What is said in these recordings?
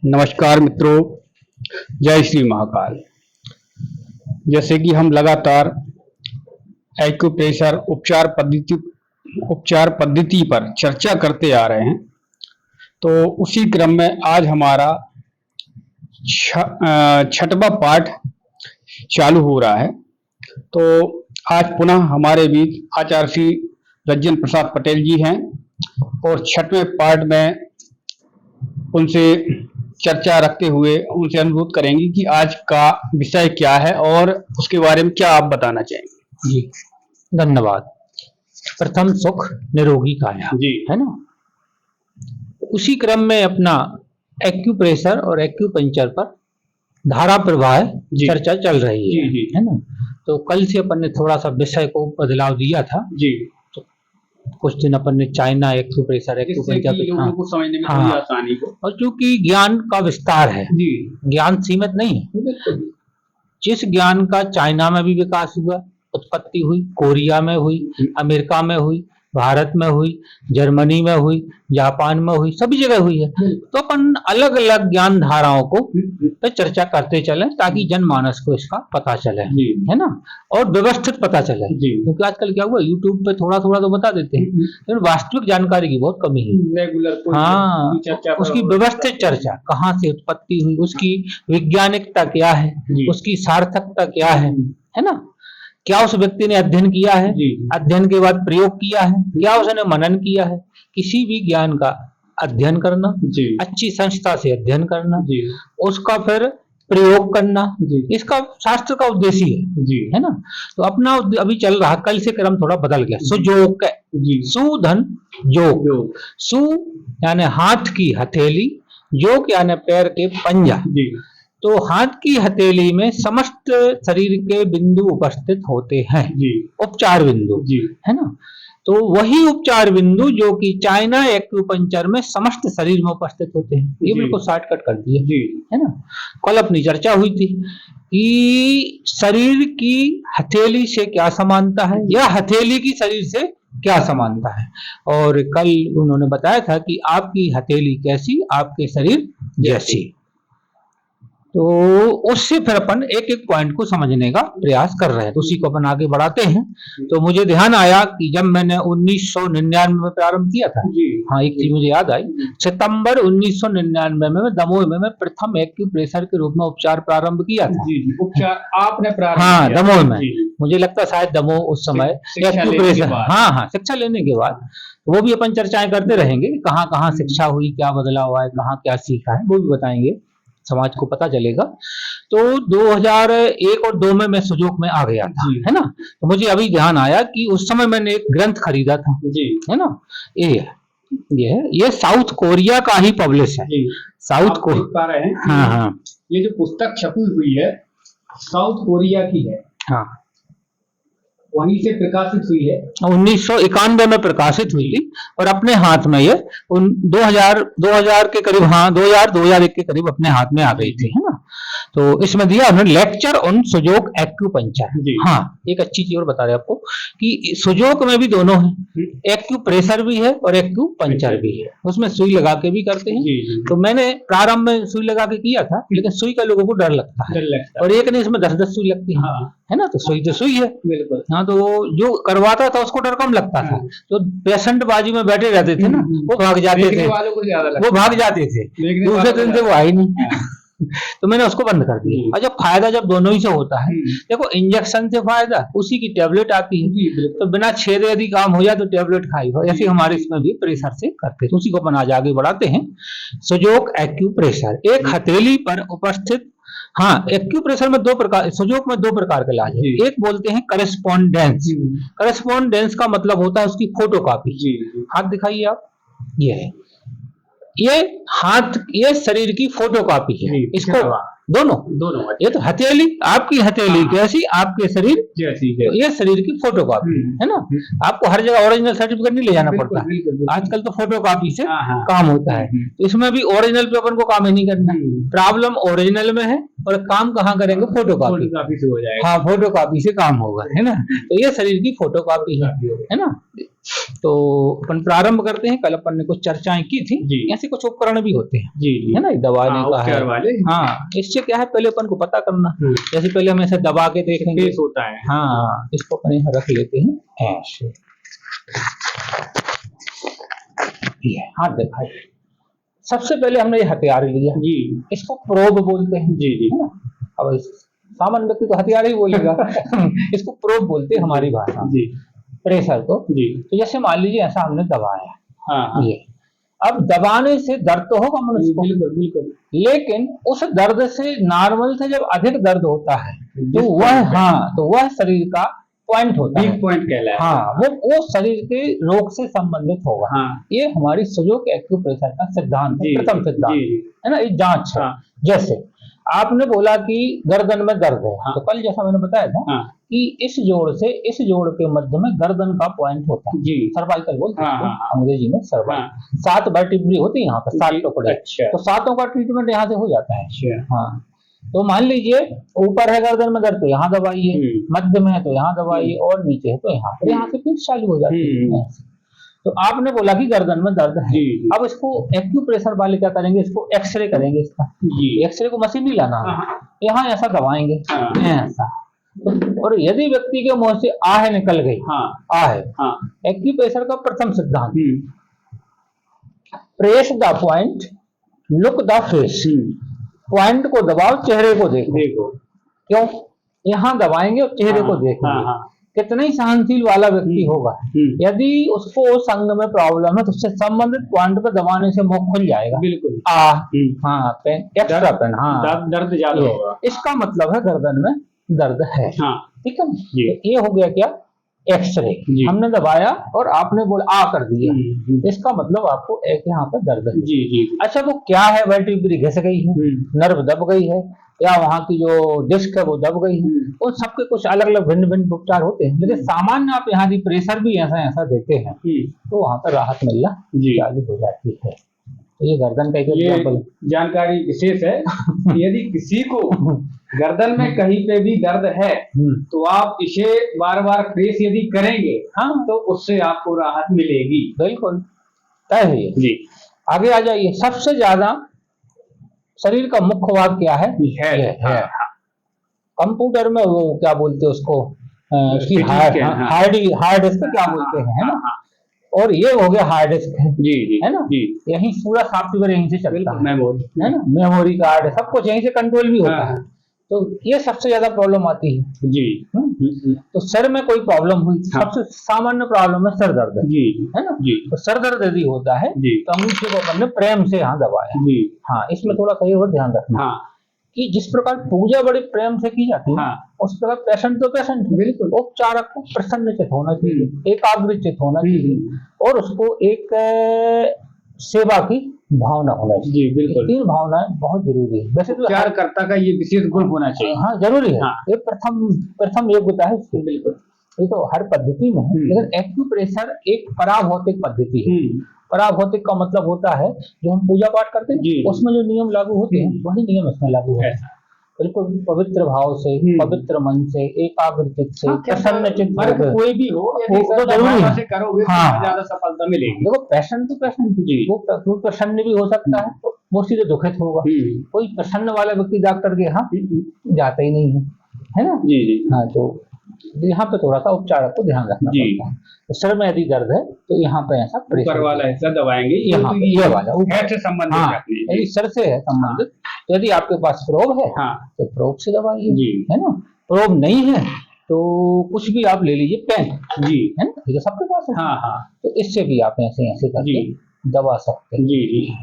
नमस्कार मित्रों, जय श्री महाकाल। जैसे कि हम लगातार एक्यूप्रेशर उपचार पद्धति पर चर्चा करते आ रहे हैं, तो उसी क्रम में आज हमारा छठवां पाठ चालू हो रहा है। तो आज पुनः हमारे बीच आचार्य श्री रंजन प्रसाद पटेल जी हैं और छठवें पाठ में उनसे चर्चा रखते हुए उनसे अनुरोध करेंगे कि आज का विषय क्या है और उसके बारे में क्या आप बताना चाहेंगे। जी धन्यवाद। प्रथम सुख निरोगी काया जी है ना। उसी क्रम में अपना एक्यूप्रेशर और एक्यूपंक्चर पर धारा प्रवाह चर्चा चल रही है। जी है ना। तो कल से अपन ने थोड़ा सा विषय को बदलाव दिया था जी। तो कुछ दिन अपन ने चाइना एक्यूप्रेशर एक्यूपंक्चर लोगों को समझने में थोड़ी आसानी को, और चूंकि ज्ञान का विस्तार है जी, ज्ञान सीमित नहीं है। जिस ज्ञान का चाइना में भी विकास हुआ, उत्पत्ति हुई, कोरिया में हुई, अमेरिका में हुई, भारत में हुई, जर्मनी में हुई, जापान में हुई, सभी जगह हुई है। तो अपन अलग अलग ज्ञान धाराओं को पे चर्चा करते चले ताकि जनमानस को इसका पता चले, है ना, और व्यवस्थित पता चले। क्योंकि आजकल क्या हुआ, यूट्यूब पे थोड़ा थोड़ा तो बता देते हैं, लेकिन वास्तविक जानकारी की बहुत कमी है। रेगुलर उसकी व्यवस्थित चर्चा, कहाँ से उत्पत्ति हुई, उसकी वैज्ञानिकता क्या है, उसकी सार्थकता क्या है ना, क्या उस व्यक्ति ने अध्ययन किया है, अध्ययन के बाद प्रयोग किया है, क्या उसने मनन किया है। किसी भी ज्ञान का अध्ययन करना, अच्छी संस्था से अध्ययन करना, उसका फिर प्रयोग करना, इसका शास्त्र का उद्देश्य है ना। तो अपना अभी चल रहा, कल से क्रम थोड़ा बदल गया। सुजोग, सुधन योग, सु यानी हाथ की हथेली, योग यानी पैर के पंजा। तो हाथ की हथेली में समस्त शरीर के बिंदु उपस्थित होते हैं, उपचार बिंदु, है ना। तो वही उपचार बिंदु जो कि चाइना एक्यूपंक्चर में समस्त शरीर में उपस्थित होते हैं। ये बिल्कुल शॉर्टकट कर दिया, है ना। कल अपनी चर्चा हुई थी कि शरीर की हथेली से क्या समानता है या हथेली की शरीर से क्या समानता है, और कल उन्होंने बताया था कि आपकी हथेली कैसी, आपके शरीर जैसी। तो उससे फिर अपन एक एक पॉइंट को समझने का प्रयास कर रहे हैं, तो उसी को अपन आगे बढ़ाते हैं। तो मुझे ध्यान आया कि जब मैंने 1999 में प्रारंभ किया था, हाँ एक चीज मुझे याद आई, सितंबर 1999 में दमोह में मैं प्रथम एक्यूप्रेशर के रूप में उपचार प्रारंभ किया था। उपचार आपने प्रारंभ हाँ दमोह में, मुझे लगता शायद दमोह उस समय एक्यूप्रेशर, हाँ शिक्षा लेने के बाद। वो भी अपन चर्चाएं करते रहेंगे, कहाँ कहाँ शिक्षा हुई, क्या बदलाव आया, कहाँ क्या सीखा है, वो भी बताएंगे, समाज को पता चलेगा। तो 2001 और 2 में मैं सुजोग में आ गया था, है ना। तो मुझे अभी ध्यान आया कि उस समय मैंने एक ग्रंथ खरीदा था, है ना। ये साउथ कोरिया का ही पब्लिश है। साउथ कोरिया, हाँ, ये जो पुस्तक छपी हुई है साउथ कोरिया की है, हाँ, वहीं से प्रकाशित हुई है। 1991 में प्रकाशित हुई थी और अपने हाथ में ये 2000 के करीब, हाँ 2001 के करीब अपने हाथ में आ गई थी, है ना। तो इसमें दिया उन्होंने लेक्चर ऑन सुजोग एक्यूपंक्चर। हाँ एक अच्छी चीज और बता रहे आपको कि सुजोग में भी दोनों है, एक्यूप्रेशर भी है और एक्यूपंक्चर भी है, उसमें सुई लगा के भी करते हैं। तो मैंने प्रारंभ में सुई लगा के किया था, लेकिन सुई का लोगों को डर लगता है, और एक ने इसमें 10-10 सुई लगती है ना। तो सुई तो सुई है, हाँ। तो जो करवाता था उसको डर कम लगता था, तो पेशेंट बाजी में बैठे रहते थे ना, वो भाग जाते थे, दूसरे दिन से वो आई नहीं। तो मैंने उसको बंद कर दिया। और जब फायदा जब दोनों ही से होता है, देखो इंजेक्शन से फायदा, उसी की टेबलेट आती है, तो बिना छेदे यदि काम हो जाए तो टेबलेट खाई हो, ऐसे हमारे इसमें भी प्रेशर से करते हैं। तो उसी को अपन आज आगे बढ़ाते हैं। सुजोग एक्यूप्रेशर, एक हथेली पर उपस्थित, हाँ एक्यूप्रेशर में 2 प्रकार, सुजोग में 2 प्रकार के इलाज है। एक बोलते हैं करेस्पॉन्डेंस। करेस्पॉन्डेंस का मतलब होता है उसकी फोटोकॉपी। हाथ दिखाइए आप, ये है, ये हाथ, ये शरीर की फोटोकॉपी है। इसको दोनों, ये तो हथेली, आपकी हथेली कैसी, आपके शरीर जैसी, तो ये शरीर की फोटोकॉपी है ना। आपको हर जगह ओरिजिनल सर्टिफिकेट नहीं ले जाना पड़ता, आजकल तो फोटोकॉपी से काम होता है। तो इसमें भी ओरिजिनल पे अपन को काम ही नहीं करना, प्रॉब्लम ओरिजिनल में है और काम कहाँ करेंगे, फोटोकॉपी से हो जाएगा। हाँ फोटोकॉपी से काम होगा, है ना। तो ये शरीर की फोटोकॉपी है ना। तो अपन प्रारंभ करते हैं। कल अपन ने कुछ चर्चाएं की थी। जी। ऐसे कुछ उपकरण भी होते हैं, जी जी है ना, दबाने का उपचार है। वाले। हाँ, इससे क्या है, पहले अपन को पता करना। जैसे पहले हम ऐसे दबा के देखेंगे। पेश होता है। हाँ, इसको अपन यहाँ रख लेते हैं ऐसे। ये हाथ दिखाए। सबसे पहले हमने ये हथियार लिया जी। इसको प्रोब बोलते हैं। जी जी है ना। अब सामान्य व्यक्ति तो हथियार ही बोलेगा इसको प्रोब बोलते हैं हमारी भाषा में। जी प्रेशर को। जी तो जैसे मान लीजिए ऐसा हमने दबाया, हाँ ये अब दबाने से दर्द तो होगा मनुष्य को, बिल्कुल बिल्कुल। लेकिन उस दर्द से, नॉर्मल से जब अधिक दर्द होता है तो जिस वह, point पे- हाँ, तो वह शरीर का पॉइंट होता है। वीक पॉइंट कहलाता है। हाँ, वो शरीर के रोग से संबंधित होगा। हाँ ये हमारी सुजोग एक्यूप्रेशर का सिद्धांत है, जी प्रथम सिद्धांत जी है ना, ये जांच है। हाँ जैसे आपने बोला कि गर्दन में दर्द है, हाँ। तो कल जैसा मैंने बताया था हाँ कि इस जोड़ से इस जोड़ के मध्य में गर्दन का पॉइंट होता है, जी सर्वाइकल बोलते हैं हाँ, इसको, हाँ, हाँ। अंग्रेजी में सर्वाइकल। हाँ 7 वर्टिब्री होती है यहाँ पे, 7 जी, टुकड़े। अच्छा तो 7 का ट्रीटमेंट यहाँ से हो जाता है। अच्छा हाँ, तो मान लीजिए ऊपर है गर्दन में दर्द तो यहाँ दबाइए, मध्य में है तो यहाँ दबाइए, और नीचे है तो यहाँ, फिर यहाँ से फिर चालू हो जाती है। तो आपने बोला कि गर्दन में दर्द है। जी जी अब इसको एक्यूप्रेशर वाले क्या करेंगे, इसको एक्सरे करेंगे इसका। जी एक्सरे को मशीन नहीं लाना है, हाँ, यहाँ ऐसा दबाएंगे, हाँ। ऐसा। और यदि व्यक्ति के मुंह से आह निकल गई, हाँ आह, हाँ एक्यूप्रेशर का प्रथम सिद्धांत, press the point, look the face. Point को दबाओ, चेहरे को देखो। देखो क्यों, यहाँ दबाएंगे और चेहरे को हाँ, देखेंगे। हाँ, हाँ। कितना ही सहनशील वाला व्यक्ति होगा, यदि उसको संग में प्रॉब्लम है तो उससे संबंधित पॉइंट पर दबाने से मुंह खुल जाएगा। बिल्कुल हाँ, पेन, एक्स्ट्रा पेन, हाँ, दर्द ज्यादा ये, होगा। इसका मतलब है गर्दन में दर्द है। हाँ ठीक है, जी। तो ये हो गया क्या, एक्सरे। जी। हमने दबाया और आपने बोला आ कर दिया, इसका मतलब आपको एक यहाँ पर दर्द है। जी जी अच्छा, वो क्या है, वर्टिब्री घिस गई है, नर्व दब गई है, या वहाँ की जो डिस्क है वो दब गई है, उन सबके कुछ अलग अलग भिन्न भिन्न उपचार होते हैं। लेकिन सामान्य आप यहाँ की प्रेशर भी ऐसा ऐसा देते हैं तो वहाँ पर राहत मिलना जी। चालू हो जाती है। तो ये गर्दन का एक ये एग्जाम्पल जानकारी विशेष है कि यदि किसी को गर्दन में कहीं पे भी दर्द है तो आप इसे बार बार प्रेस यदि करेंगे हाँ, तो उससे आपको राहत मिलेगी। बिल्कुल तय है ये। जी आगे आ जाइए। सबसे ज्यादा शरीर का मुख्य भाग क्या है, है। कंप्यूटर में वो क्या बोलते हैं उसको, उसकी CT scan, हार्ड डिस्क क्या बोलते हैं, है ना। और ये हो गया हार्ड डिस्क है, जी जी है ना। जी यही पूरा सॉफ्टवेयर यहीं से चलता है मेमोरी है ना, मेमोरी कार्ड है, सब कुछ यहीं से कंट्रोल भी होता हाँ। है। तो ये सबसे ज्यादा प्रॉब्लम आती है। जी तो सर में कोई प्रॉब्लम हुई, हाँ। सबसे सामान्य प्रॉब्लम है सर दर्द, जी है ना। जी तो सर दर्द यदि होता है जी तो अंगूठे को अपन ने प्रेम से यहाँ दबाया। जी हाँ, इसमें थोड़ा सही और ध्यान रखना हाँ कि जिस प्रकार पूजा बड़े प्रेम से की जाती है, हाँ उस प्रकार पेशेंट तो पेशेंट बिल्कुल। उपचारक को प्रसन्नचित होना चाहिए, एकाग्रचित होना चाहिए, और उसको एक सेवा की भावना होना चाहिए। जी बिल्कुल। 3 भावनाएं बहुत जरूरी है। वैसे तो उपचारकर्ता का ये विशेष गुण होना चाहिए। हाँ, जरूरी है। हाँ। ये प्रथम योग्यता है इसकी। बिल्कुल। ये तो हर पद्धति में है, लेकिन एक्यूप्रेशर एक पराभौतिक पद्धति है। पराभौतिक का मतलब होता है जो हम पूजा पाठ करते जी। हैं उसमें जो नियम लागू होते हैं वही नियम इसमें लागू होते हैं। बिल्कुल पवित्र भाव से, पवित्र मन से, एकाग्रचित से, प्रसन्नचित होकर। कोई भी हो यदि वो तो जरूरी भावना है। से करोगे तो हाँ। ज्यादा सफलता मिलेगी। देखो पेशेंट तो पेशेंट जी। वो प्रसन्न भी हो सकता है, वो सीधे दुखित होगा। कोई प्रसन्न वाला व्यक्ति डॉक्टर के यहाँ जाता ही नहीं है ना। जी जी हाँ, तो यहाँ पे थोड़ा सा उपचार को ध्यान रखना जी। पड़ता है। तो सर में यदि दर्द है तो यहाँ पे ऐसा ऊपर प्रेशर वाला हिस्सा दबाएंगे, यहाँ पे, ये वाला हेड से संबंधित हाँ, रखने। यदि सर से है संबंधित, तो यदि आपके पास प्रोब है हाँ तो प्रोब से दबाइए, जी। है ना। प्रोब नहीं है तो कुछ भी आप ले लीजिए, पेन जी है ना, ये तो सबके पास है। हाँ हाँ तो इससे भी आप ऐसे ऐसे करके जी। दबा सकते हैं। जी जी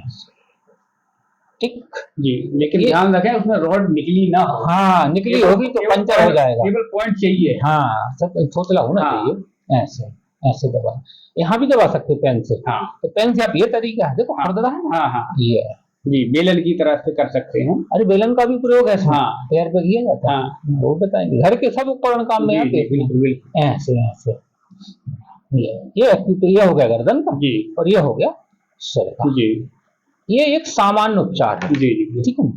ठीक। जी, लेकिन ये- ध्यान रखें उसमें रॉड निकली ना हो। हाँ, निकली होगी तो पंचर हो जाएगा। केवल पॉइंट चाहिए। हाँ, सब थोतला होना हाँ। चाहिए। ऐसे ऐसे दबा, यहाँ भी दबा सकते हैं पेन से। हाँ तो पेन से आप ये तरीका है, देखो हाँ। खुरदरा है ना, हाँ हाँ ये है। जी, बेलन की तरह से कर सकते हैं। अरे बेलन का भी प्रयोग है इसमें, हाँ। पैर पे किया जाता है। हाँ वो बताएंगे, घर के सब उपकरण काम में जी, आते जी, हैं। बिल्कुल बिल्कुल। ऐसे ऐसे ये हो गया गर्दन का, जी और ये हो गया सिर का। जी ये एक सामान्य उपचार है, जी जी ठीक है।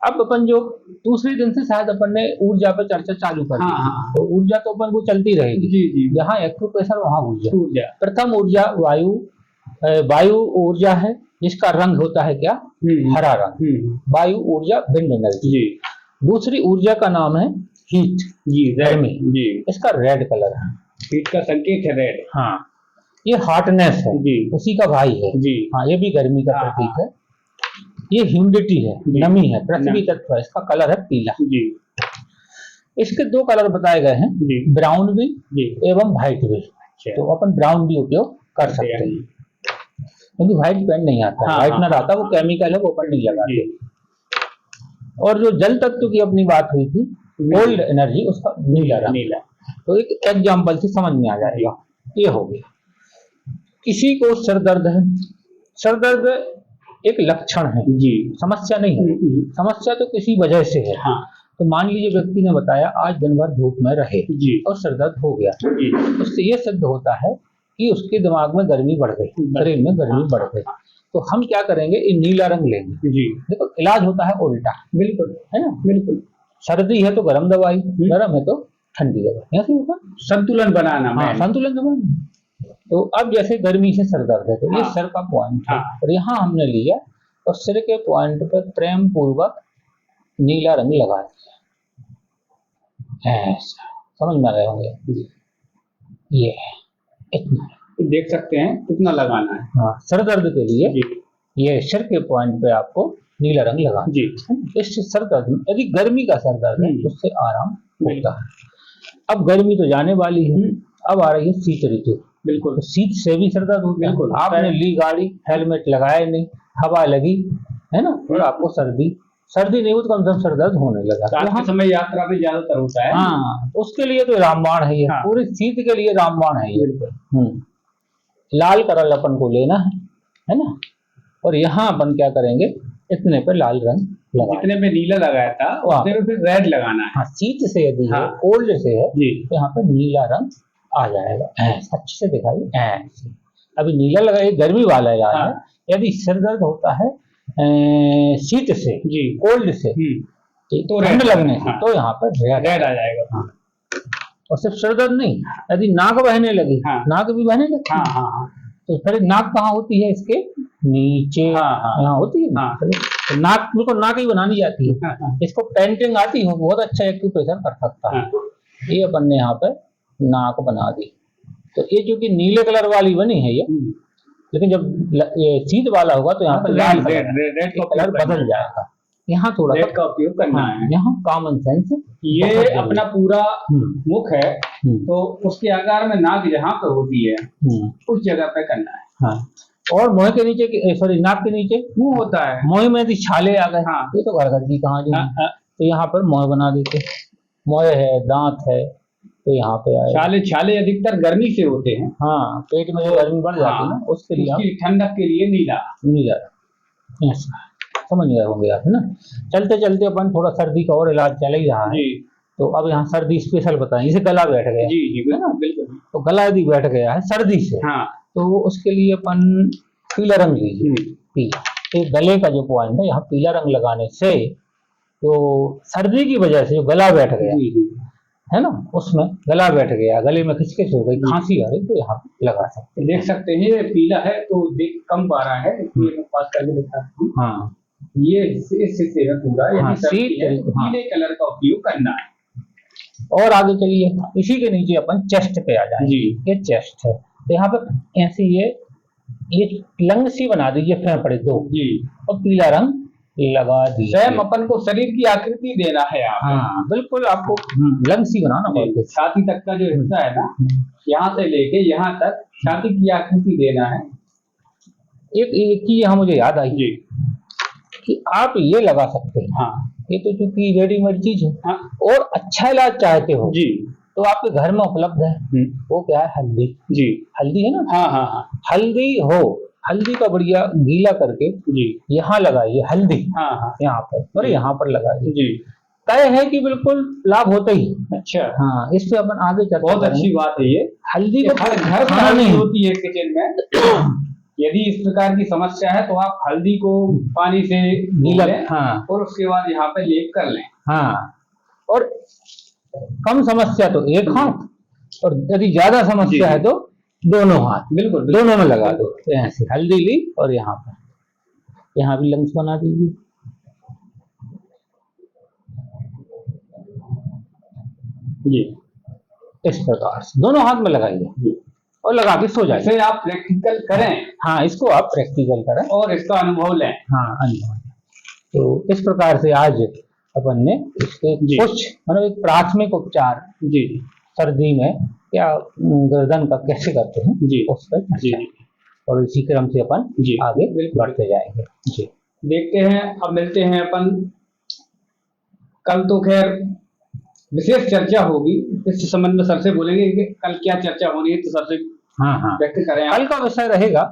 अब अपन जो दूसरे दिन से शायद अपन ने ऊर्जा पे चर्चा चालू कर दी। हाँ। तो ऊर्जा तो अपन को चलती रहेगी। जी जी। यहाँ एक्यूप्रेशर, वहाँ ऊर्जा। ऊर्जा। प्रथम ऊर्जा वायु ऊर्जा है, जिसका रंग होता है क्या? हरा रंग। वायु ऊर्जा, विंड एनर्जी जी। दूसरी ऊर्जा का नाम है हीट जी, गर्मी जी। इसका रेड कलर है, हीट का संकेत है रेड। हाँ, ये हॉटनेस है जी, उसी का भाई है जी। हाँ, ये भी गर्मी का प्रतीक है। ये ह्यूमिडिटी है, नमी है, पृथ्वी तत्व है, इसका कलर है पीला जी। इसके दो कलर बताए गए हैं, ब्राउन भी एवं व्हाइट भी। तो अपन ब्राउन भी उपयोग कर सकते हैं, क्योंकि व्हाइट पेन नहीं आता, व्हाइटनर आता, वो केमिकल है, वो अपन नहीं लगाते। और जो जल तत्व की अपनी बात हुई थी, कोल्ड एनर्जी, उसका नीला रंग। तो एक एग्जांपल से समझ में आ जाएगा। ये हो गया। किसी को सर दर्द है, सर दर्द एक लक्षण है जी, समस्या नहीं है। समस्या तो किसी वजह से है। हाँ। तो मान लीजिए व्यक्ति ने बताया आज दिन भर धूप में रहे जी, और सर दर्द हो गया, उससे ये सिद्ध होता है कि उसके दिमाग में गर्मी बढ़ गई, शरीर में गर्मी बढ़ गई। तो हम क्या करेंगे, ये नीला रंग लेंगे जी। देखो, इलाज होता है उल्टा, बिल्कुल है ना, बिल्कुल। सर्दी है तो गर्म दवाई, गर्म है तो ठंडी दवाई, ऐसे होता है संतुलन बनाना। हाँ, संतुलन बनाना। तो अब जैसे गर्मी से सर दर्द है, तो ये सर का पॉइंट है, और यहाँ हमने लिया और सिर के पॉइंट पर प्रेम पूर्वक नीला रंग लगा दिया, ऐसा। समझ में आ रहे होंगे, ये इतना देख सकते हैं कितना लगाना है। हाँ, सर दर्द के लिए ये सिर के पॉइंट पे आपको नीला रंग लगाना जी। इससे सर दर्द, यदि गर्मी का सर दर्द है, उससे आराम होता है। अब गर्मी तो जाने वाली है, अब आ रही है शीत ऋतु। बिल्कुल, तो शीत से भी सर दर्द होता है। बिल्कुल, आपने ली गाड़ी, हेलमेट लगाया नहीं, हवा लगी है ना, और आपको सर्दी नहीं हो तो कम से कम सर दर्द होने लगा। रात के समय यात्रा में ज्यादातर होता है। हाँ, तो उसके लिए तो रामबाण है ये। हाँ। पूरी शीत के लिए रामबाण है ये। लाल कलर अपन को लेना है ना, और यहाँ अपन क्या करेंगे, इतने पे लाल रंग लगा, जितने पे नीला लगाया था उतने पे फिर रेड लगाना है। हाँ, शीत से यदि है, कोल्ड से है, तो यहाँ पे नीला रंग आ जाएगा, अच्छे से दिखाई ऐसे। अभी नीला लगाइए, गर्मी वाला इलाज है। यदि सिर दर्द होता है शीत से जी, कोल्ड से, तो ठंड लगने से, तो यहाँ पर रेड आ जाएगा। हाँ। और सिर्फ सर दर्द नहीं, यदि नाक बहने लगी, नाक भी बहने लगी, तो फिर नाक कहाँ होती है, इसके नीचे यहाँ होती है। तो नाक बिल्कुल नाक ही बनानी जाती है। इसको पेंटिंग आती हो, बहुत अच्छा एक्यूप्रेशर कर सकता है। ये अपन ने यहाँ पे नाक बना दी, तो ये चूंकि नीले कलर वाली बनी है ये, लेकिन जब ये शीत वाला होगा तो यहाँ पर लाल रेड कलर बदल जाएगा। यहाँ थोड़ा रेड का उपयोग करना है, यहाँ कॉमन सेंस। ये अपना पूरा मुख है, तो उसके आकार में नाक जहाँ पर होती है उस जगह पे करना है। हाँ। और मुंह के नीचे, सॉरी, नाक के नीचे मुंह होता है। मुंह में यदि छाले आ गए, ये तो घर की कहानी है, तो यहाँ पर मुंह बना देते। मुंह है, दांत है, तो यहाँ पे आए। छाले अधिकतर गर्मी से होते हैं। हाँ, पेट में जो गर्मी बढ़ जाती है ना, उसके लिए ठंडक के लिए नीला ऐसा। समझ गए होंगे आप, है ना। चलते चलते अपन थोड़ा सर्दी का और इलाज चल ही रहा है, तो अब यहाँ सर्दी स्पेशल बताएं। जैसे गला बैठ गया जी, है ना, बिल्कुल। तो गला यदि बैठ गया है सर्दी से, तो उसके लिए अपन पीला रंग लीजिए। तो गले का जो पॉइंट है, यहाँ पीला रंग लगाने से तो सर्दी की वजह से जो गला बैठ गया है ना, उसमें गला बैठ गया, गले में खिचखिच हो गई, खांसी आ रही, तो यहाँ पे लगा सकते। देख सकते हैं ये पीला है तो देख कम पा रहा है, इसलिए पास करके दिखाता हूँ। हाँ, ये इससे पूरा पीले कलर का उपयोग करना है। और आगे चलिए, इसी के नीचे अपन चेस्ट पे आ जाए जी। ये चेस्ट है, तो यहाँ पे ऐसी ये लंग सी बना दीजिए, फेफड़े दो जी, और पीला रंग लगा दीजिए। स्वयं अपन को शरीर की आकृति देना है। हाँ, बिल्कुल, आपको लंग सी बनाना पड़ेगा। छाती तक का जो हिस्सा है ना, यहाँ से लेके यहाँ तक छाती की आकृति देना है। एक चीज यहाँ मुझे याद आई जी, कि आप ये लगा सकते हैं। हाँ, ये तो चूंकि रेडीमेड चीज है। हाँ। और अच्छा इलाज चाहते हो जी, तो आपके घर में उपलब्ध है। वो क्या है, हल्दी जी। हल्दी है ना। हाँ। हल्दी हो, हल्दी का बढ़िया गीला करके जी यहाँ लगाइए हल्दी। हाँ। यहाँ पर और यहाँ पर लगाइए जी। तय है कि बिल्कुल लाभ होता ही। अच्छा। हाँ, इस पे अपन आगे चलते हैं। बहुत अच्छी बात है ये। हल्दी को घर में नहीं होती है किचन में, यदि इस प्रकार की समस्या है तो आप हल्दी को पानी से गीला, लें हाँ और उसके बाद यहाँ पे लेप कर लें। हाँ, और कम समस्या तो एक हाथ, और यदि ज्यादा समस्या है तो दोनों हाथ, बिल्कुल दोनों में लगा दो। तो यहाँ से हल्दी ली और यहाँ पर, यहाँ भी लंग्स बना दीजिए। जी, इस प्रकार से दोनों हाथ में लगाइए और लगा के सो जाइए। इसे आप प्रैक्टिकल करें हाँ, इसको आप प्रैक्टिकल करें और इसका अनुभव लें। हाँ, अनुभव। तो इस प्रकार से आज अपन ने इसके कुछ मतलब एक प्राथमिक उपचार जी सर्दी में या गर्दन का कैसे करते हैं जी उस पर जी, और इसी क्रम से अपन जी आगे बढ़ते जाएंगे। जी, देखते हैं, अब मिलते हैं अपन। कल तो खैर विशेष चर्चा होगी, इस संबंध में सर से बोलेंगे कि कल क्या चर्चा होनी है, तो सर से हाँ हाँ, व्यक्त करें आप। कल का विषय रहेगा,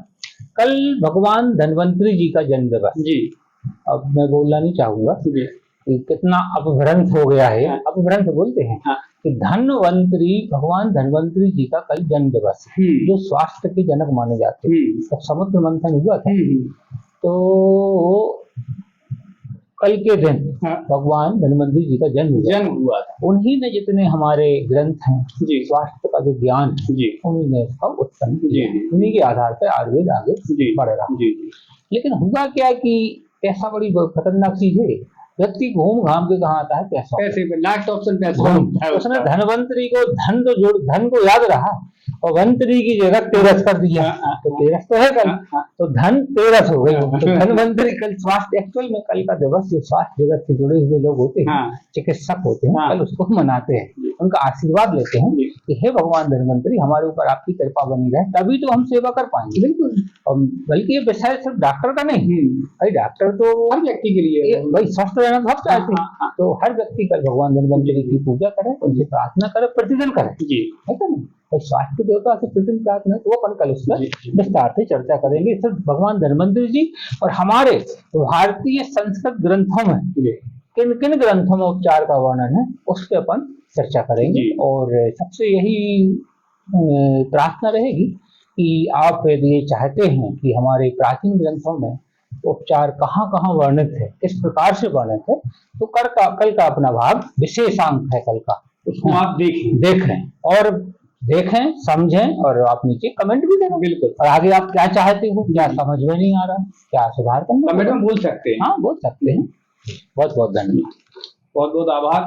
कल भगवान धन्वंतरी जी का जन्म दिवस। जी, अब मैं बोलना नहीं चाहूंगा जी कि कितना अपभ्रंश हो गया है, अपभ्रंश बोलते हैं हाँ। कि धन्वंतरी, भगवान धन्वंतरी जी का कल जन्म दिवस है, जो स्वास्थ्य के जनक माने जाते हैं। तो समुद्र मंथन हुआ था, तो कल के दिन भगवान धन्वंतरी जी का जन्म हुआ था। उन्हीं ने जितने हमारे ग्रंथ हैं, स्वास्थ्य का जो ज्ञान है, उन्हीं ने इसका उत्पन्न किया, उन्हीं के आधार पर आयुर्वेद आगे बढ़ रहा है। लेकिन हुआ क्या कि पैसा बड़ी खतरनाक चीज है, व्यक्ति घूम घाम के कहाँ आता है पैसे पे, लास्ट ऑप्शन पैसा। उसने धनवंतरी को धन को याद रहा और वंतरी की जगह तेरस कर दिया, तो तेरस तो है कल, तो धन तेरस हो गई। तो धनवंतरी कल स्वास्थ्य, एक्चुअल में कल का दिवस जो स्वास्थ्य जगत से जुड़े हुए लोग होते हैं, चिकित्सक होते हैं, कल उसको मनाते हैं, उनका आशीर्वाद लेते हैं कि हे भगवान धन्वंतरी, हमारे ऊपर आपकी कृपा बनी रहे, तभी तो हम सेवा कर पाएंगे। बिल्कुल, और बल्कि ये विषय सिर्फ डॉक्टर का नहीं, भाई डॉक्टर तो हर व्यक्ति के लिए, भाई स्वस्थ रहना सब चाहते हैं, तो हर व्यक्ति कल भगवान धन्वंतरी की पूजा करे, उनसे प्रार्थना करे, प्रतिदिन करे, है क्या नहीं? भाई स्वास्थ्य देवता से प्रतिदिन प्रार्थना, तो वो अपन कल उसमें विस्तार से चर्चा करेंगे। सिर्फ भगवान धन्वंतरी जी और हमारे भारतीय संस्कृत ग्रंथों में किन किन ग्रंथों में उपचार का वर्णन है, उस पर अपन चर्चा करेंगे। और सबसे यही प्रार्थना रहेगी कि आप यदि ये चाहते हैं कि हमारे प्राचीन ग्रंथों में उपचार कहाँ कहाँ वर्णित है, किस प्रकार से वर्णित है, तो कल का अपना भाग विशेषांक है कल का, उसको आप देखें और देखें, समझें, और आप नीचे कमेंट भी देना। बिल्कुल, और आगे आप क्या चाहते हो, क्या समझ में नहीं आ रहा, क्या सुधार करना, कमेंट में बोल सकते हैं। हाँ, बोल सकते हैं। बहुत बहुत धन्यवाद, बहुत बहुत आभार।